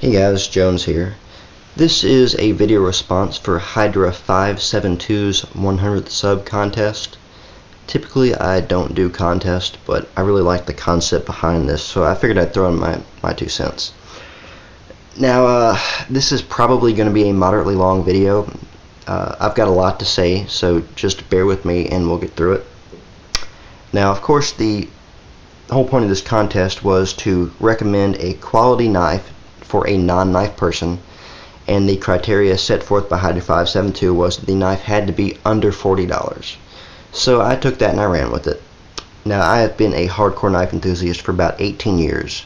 Hey guys, Jones here. This is a video response for Hydra572's 100th sub contest. Typically I don't do contests, but I really like the concept behind this, so I figured I'd throw in my 2 cents. Now, this is probably going to be a moderately long video. I've got a lot to say, so just bear with me and we'll get through it. Now, of course, the whole point of this contest was to recommend a quality knife for a non-knife person, and the criteria set forth by Hydra572 was that the knife had to be under $40. So I took that and I ran with it. Now, I have been a hardcore knife enthusiast for about 18 years,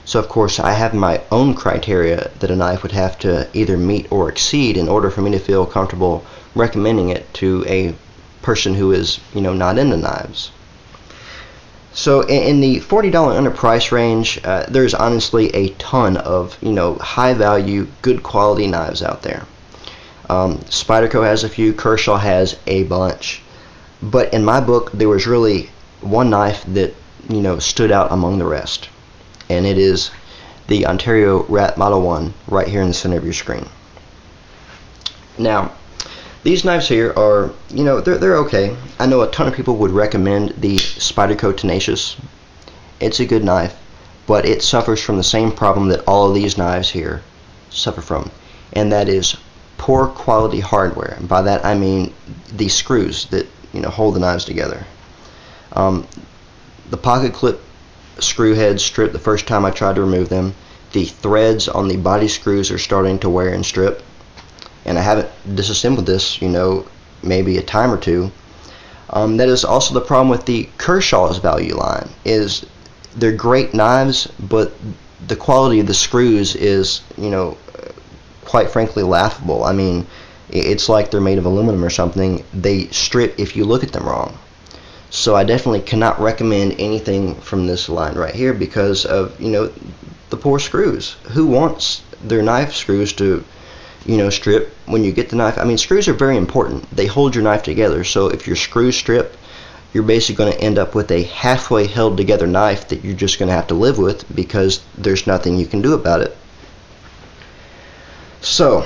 so of course I have my own criteria that a knife would have to either meet or exceed in order for me to feel comfortable recommending it to a person who is, not into knives. So in the $40 under price range, there's honestly a ton of high value, good quality knives out there. Spyderco has a few, Kershaw has a bunch, but in my book there was really one knife that stood out among the rest, and it is the Ontario Rat Model 1 right here in the center of your screen. Now, these knives here are, they're okay. I know a ton of people would recommend the Spyderco Tenacious. It's a good knife, but it suffers from the same problem that all of these knives here suffer from, and that is poor quality hardware. And by that I mean the screws that hold the knives together. The pocket clip screw heads stripped the first time I tried to remove them. The threads on the body screws are starting to wear and strip, and I haven't disassembled this, maybe a time or two. That is also the problem with the Kershaw's value line, is they're great knives, but the quality of the screws is, quite frankly laughable. I mean, it's like they're made of aluminum or something. They strip if you look at them wrong. So I definitely cannot recommend anything from this line right here because of, the poor screws. Who wants their knife screws to strip when you get the knife? I mean, screws are very important. They hold your knife together, so if your screws strip, you're basically going to end up with a halfway held together knife that you're just going to have to live with because there's nothing you can do about it. So,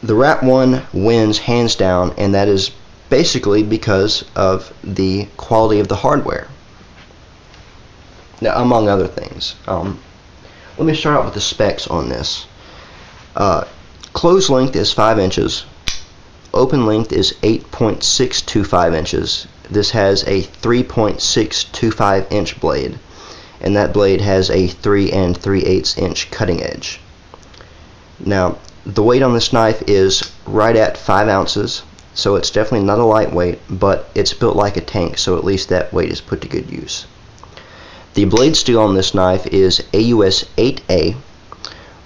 the Rat 1 wins hands down, and that is basically because of the quality of the hardware. Now, among other things. Let me start out with the specs on this. Closed length is 5 inches. Open length is 8.625 inches. This has a 3.625 inch blade, and that blade has a 3 3/8 inch cutting edge. Now, the weight on this knife is right at 5 ounces, so it's definitely not a lightweight, but it's built like a tank, so at least that weight is put to good use. The blade steel on this knife is AUS 8A,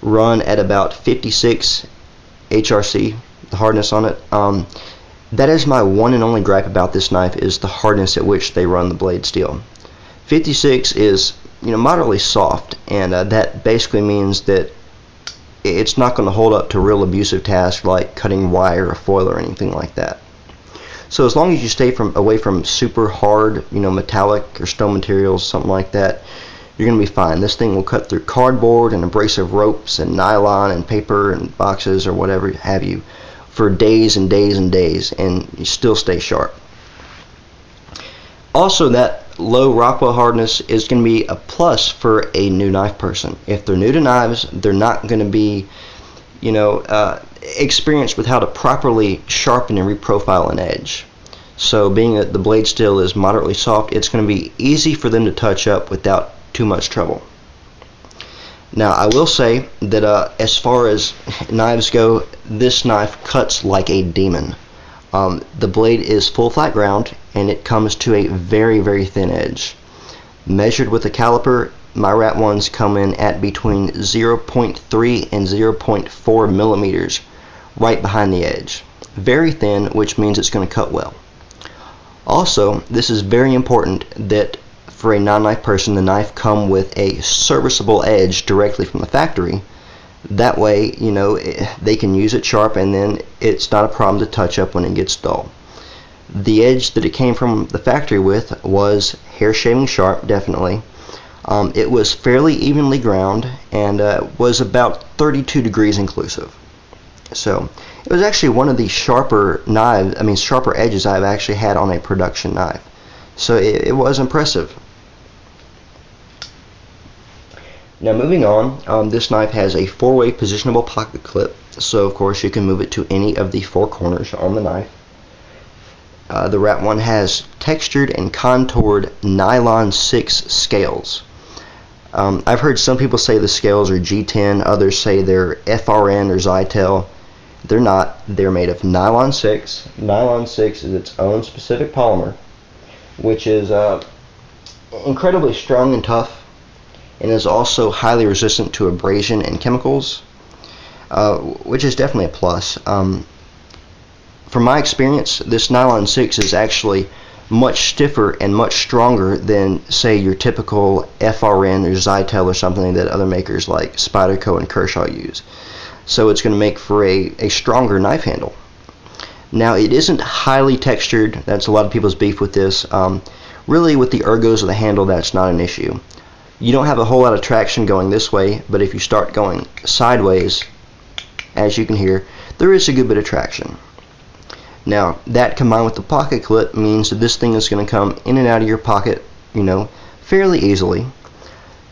run at about 56 HRC, the hardness on it. That is my one and only gripe about this knife, is the hardness at which they run the blade steel. 56 is moderately soft, and that basically means that it's not going to hold up to real abusive tasks like cutting wire or foil or anything like that. So as long as you stay away from super hard, metallic or stone materials, something like that, you're going to be fine. This thing will cut through cardboard and abrasive ropes and nylon and paper and boxes or whatever have you for days and days and days, and you still stay sharp. Also, that low Rockwell hardness is going to be a plus for a new knife person. If they're new to knives, they're not going to be experienced with how to properly sharpen and reprofile an edge. So being that the blade steel is moderately soft, it's going to be easy for them to touch up without too much trouble. Now, I will say that as far as knives go, this knife cuts like a demon. The blade is full flat ground, and it comes to a very, very thin edge. Measured with a caliper, my Rat 1s come in at between 0.3 and 0.4 millimeters right behind the edge. Very thin, which means it's going to cut well. Also, this is very important that for a non-knife person, the knife come with a serviceable edge directly from the factory. That way, they can use it sharp, and then it's not a problem to touch up when it gets dull. The edge that it came from the factory with was hair shaving sharp, definitely. It was fairly evenly ground and was about 32 degrees inclusive. So it was actually one of the sharper edges I've actually had on a production knife. So it was impressive. Now moving on, this knife has a 4-way positionable pocket clip, so of course you can move it to any of the 4 corners on the knife. The Rat 1 has textured and contoured nylon 6 scales. I've heard some people say the scales are G10, others say they're FRN or Zytel. They're not. They're made of nylon 6. Nylon 6 is its own specific polymer, which is incredibly strong and tough, and is also highly resistant to abrasion and chemicals, which is definitely a plus. From my experience, this nylon 6 is actually much stiffer and much stronger than, say, your typical FRN or Zytel or something that other makers like Spyderco and Kershaw use. So it's going to make for a stronger knife handle. Now, it isn't highly textured. That's a lot of people's beef with this. Really, with the ergos of the handle, that's not an issue. You don't have a whole lot of traction going this way, but if you start going sideways, as you can hear, there is a good bit of traction. Now, that combined with the pocket clip means that this thing is going to come in and out of your pocket, fairly easily.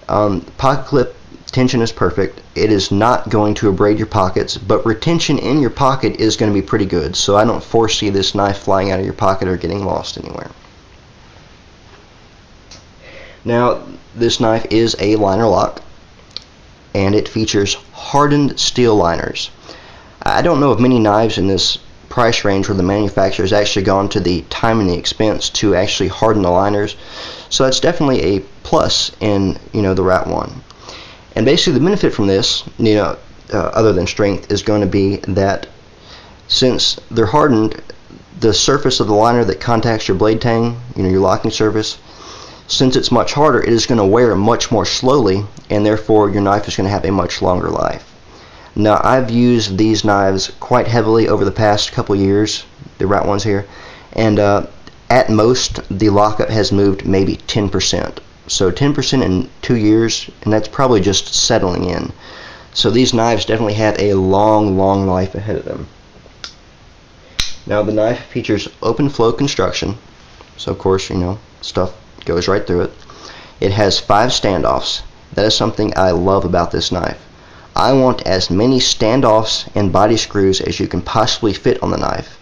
Pocket clip tension is perfect. It is not going to abrade your pockets, but retention in your pocket is going to be pretty good, so I don't foresee this knife flying out of your pocket or getting lost anywhere. Now, this knife is a liner lock, and it features hardened steel liners. I don't know of many knives in this price range where the manufacturer has actually gone to the time and the expense to actually harden the liners, so that's definitely a plus in the Rat 1. And basically the benefit from this, other than strength, is going to be that since they're hardened, the surface of the liner that contacts your blade tang, your locking surface, since it's much harder, it is going to wear much more slowly, and therefore your knife is going to have a much longer life. Now, I've used these knives quite heavily over the past couple years, the Rat 1s here, and at most the lockup has moved maybe 10%. So 10% in 2 years, and that's probably just settling in. So these knives definitely have a long, long life ahead of them. Now, the knife features open flow construction, so of course, stuff goes right through it. It has 5 standoffs. That is something I love about this knife. I want as many standoffs and body screws as you can possibly fit on the knife.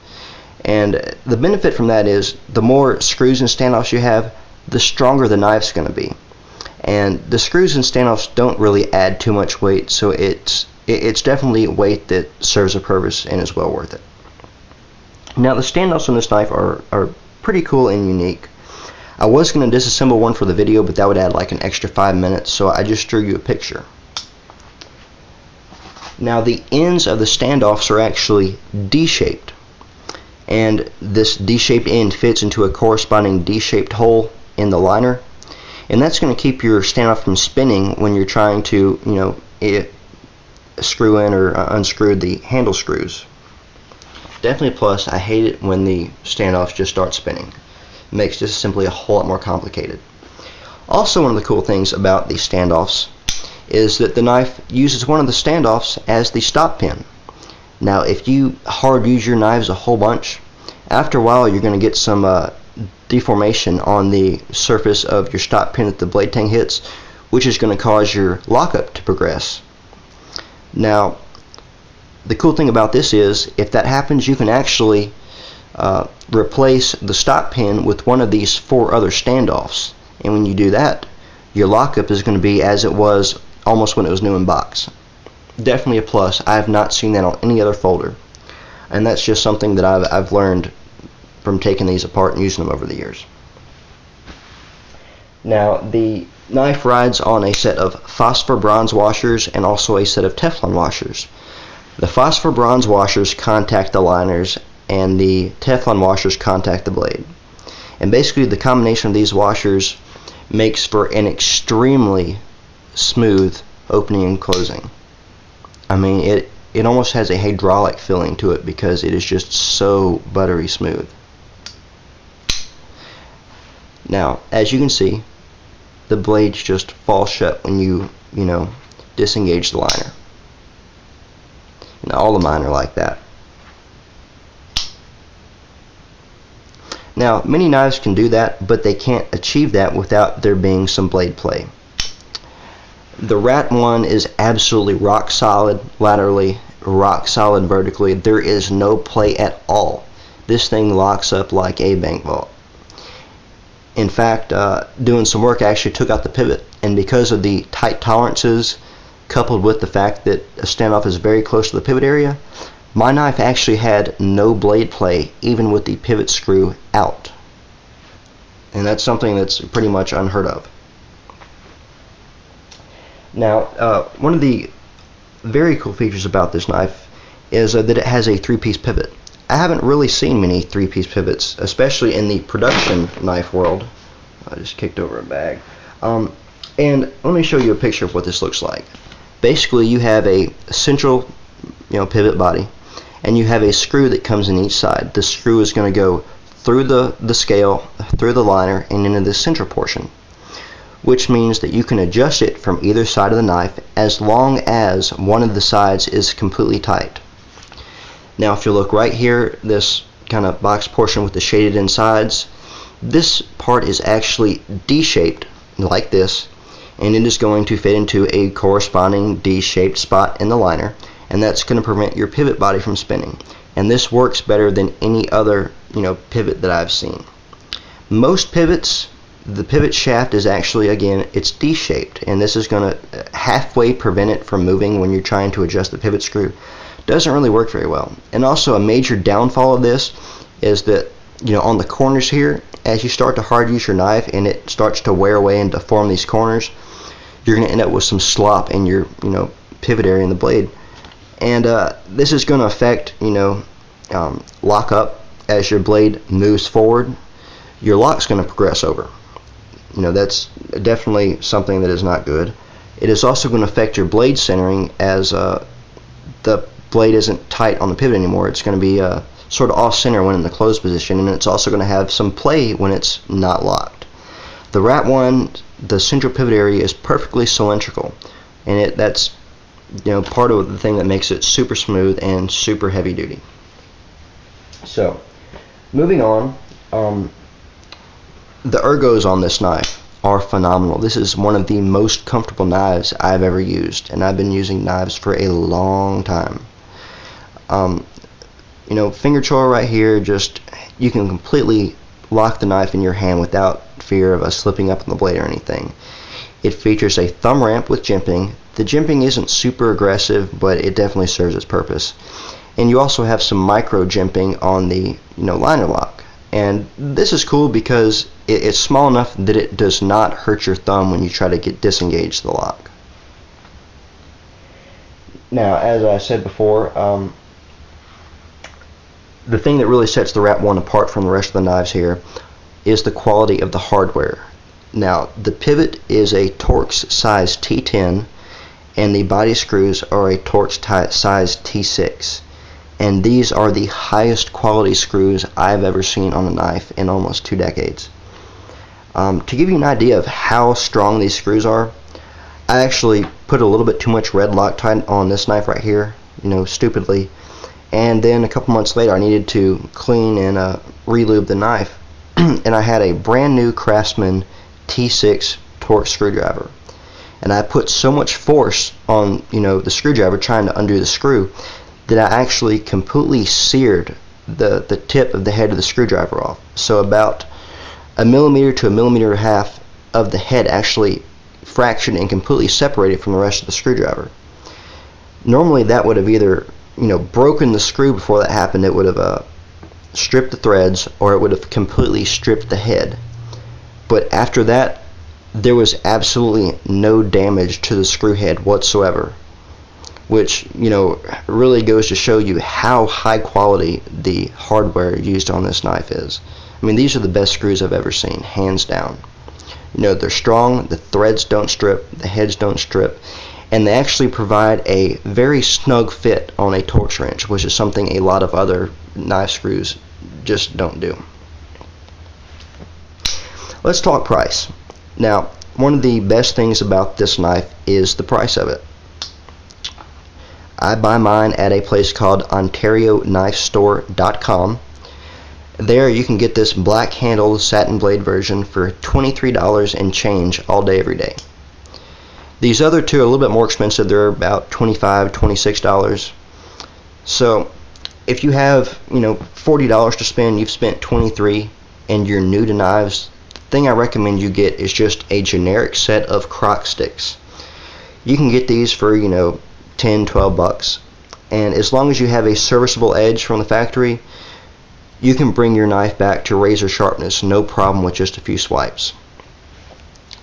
And the benefit from that is the more screws and standoffs you have, the stronger the knife's going to be. And the screws and standoffs don't really add too much weight, so it's definitely weight that serves a purpose and is well worth it. Now, the standoffs on this knife are pretty cool and unique. I was going to disassemble one for the video, but that would add like an extra 5 minutes, so I just drew you a picture. Now, the ends of the standoffs are actually D-shaped, and this D-shaped end fits into a corresponding D-shaped hole in the liner, and that's going to keep your standoff from spinning when you're trying to screw in or unscrew the handle screws. Definitely a plus. I hate it when the standoffs just start spinning. It makes this simply a whole lot more complicated. Also, one of the cool things about these standoffs is that the knife uses one of the standoffs as the stop pin. Now, if you hard use your knives a whole bunch, after a while you're going to get some deformation on the surface of your stop pin that the blade tang hits, which is going to cause your lockup to progress. Now, the cool thing about this is, if that happens, you can actually replace the stop pin with one of these 4 other standoffs, and when you do that, your lockup is going to be as it was almost when it was new in box. Definitely a plus. I have not seen that on any other folder, and that's just something that I've learned from taking these apart and using them over the years. Now, the knife rides on a set of phosphor bronze washers and also a set of Teflon washers. The phosphor bronze washers contact the liners, and the Teflon washers contact the blade. And basically, the combination of these washers makes for an extremely smooth opening and closing. I mean, it almost has a hydraulic feeling to it because it is just so buttery smooth. Now, as you can see, the blades just fall shut when you disengage the liner. And all of mine are like that. Now, many knives can do that, but they can't achieve that without there being some blade play. The Rat one is absolutely rock solid laterally, rock solid vertically. There is no play at all. This thing locks up like a bank vault. In fact, doing some work, I actually took out the pivot, and because of the tight tolerances coupled with the fact that a standoff is very close to the pivot area, my knife actually had no blade play even with the pivot screw out. And that's something that's pretty much unheard of. Now, one of the very cool features about this knife is that it has a 3-piece pivot. I haven't really seen many 3-piece pivots, especially in the production knife world. I just kicked over a bag. And let me show you a picture of what this looks like. Basically, you have a central pivot body, and you have a screw that comes in each side. The screw is going to go through the scale, through the liner, and into the central portion, which means that you can adjust it from either side of the knife as long as one of the sides is completely tight. Now, if you look right here, this kind of box portion with the shaded insides, this part is actually D-shaped like this, and it is going to fit into a corresponding D-shaped spot in the liner, and that's going to prevent your pivot body from spinning. And this works better than any other pivot that I've seen. Most pivots, the pivot shaft is actually, again, it's D-shaped, and this is going to halfway prevent it from moving when you're trying to adjust the pivot screw. Doesn't really work very well. And also, a major downfall of this is that on the corners here, as you start to hard use your knife and it starts to wear away and deform these corners, you're going to end up with some slop in your pivot area in the blade. And this is going to affect lock up as your blade moves forward. Your lock's going to progress over. That's definitely something that is not good. It is also going to affect your blade centering as the blade isn't tight on the pivot anymore. It's going to be sort of off center when in the closed position, and it's also going to have some play when it's not locked. The Rat one, the central pivot area is perfectly cylindrical, and that's part of the thing that makes it super smooth and super heavy duty. So, moving on, the ergos on this knife are phenomenal. This is one of the most comfortable knives I've ever used, and I've been using knives for a long time. Finger choil right here, just you can completely lock the knife in your hand without fear of slipping up on the blade or anything. It features a thumb ramp with jimping. The jimping isn't super aggressive, but it definitely serves its purpose. And you also have some micro jimping on the liner lock. And this is cool because it's small enough that it does not hurt your thumb when you try to disengage the lock. Now, as I said before, the thing that really sets the Rat 1 apart from the rest of the knives here is the quality of the hardware. Now, the pivot is a Torx size T10, and the body screws are a Torx size T6. And these are the highest quality screws I've ever seen on a knife in almost 2 decades. To give you an idea of how strong these screws are, I actually put a little bit too much red Loctite on this knife right here, stupidly. And then a couple months later I needed to clean and re-lube the knife, and I had a brand new Craftsman T6 Torx screwdriver, and I put so much force on the screwdriver trying to undo the screw that I actually completely seared the tip of the head of the screwdriver off. So about 1 millimeter to 1.5 millimeters of the head actually fractured and completely separated from the rest of the screwdriver. Normally that would have either broken the screw before that happened. It would have stripped the threads, or it would have completely stripped the head. But after that, there was absolutely no damage to the screw head whatsoever, which really goes to show you how high quality the hardware used on this knife is. I mean, these are the best screws I've ever seen, hands down. They're strong, the threads don't strip, the heads don't strip, and they actually provide a very snug fit on a Torx wrench, which is something a lot of other knife screws just don't do. Let's talk price. Now, one of the best things about this knife is the price of it. I buy mine at a place called OntarioKnifeStore.com. There you can get this black handled satin blade version for $23 and change all day every day. These other two are a little bit more expensive. They're about $25, $26. So if you have, $40 to spend, you've spent $23, and you're new to knives, the thing I recommend you get is just a generic set of crock sticks. You can get these for, $10, $12, and as long as you have a serviceable edge from the factory, you can bring your knife back to razor sharpness, no problem with just a few swipes.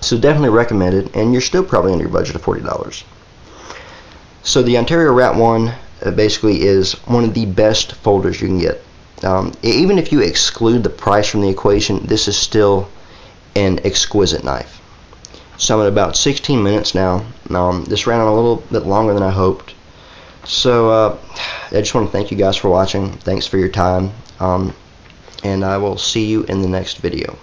So definitely recommend it, and you're still probably under your budget of $40. So the Ontario Rat 1 basically is one of the best folders you can get. Even if you exclude the price from the equation, this is still an exquisite knife. So I'm at about 16 minutes now. This ran on a little bit longer than I hoped. So I just want to thank you guys for watching. Thanks for your time. And I will see you in the next video.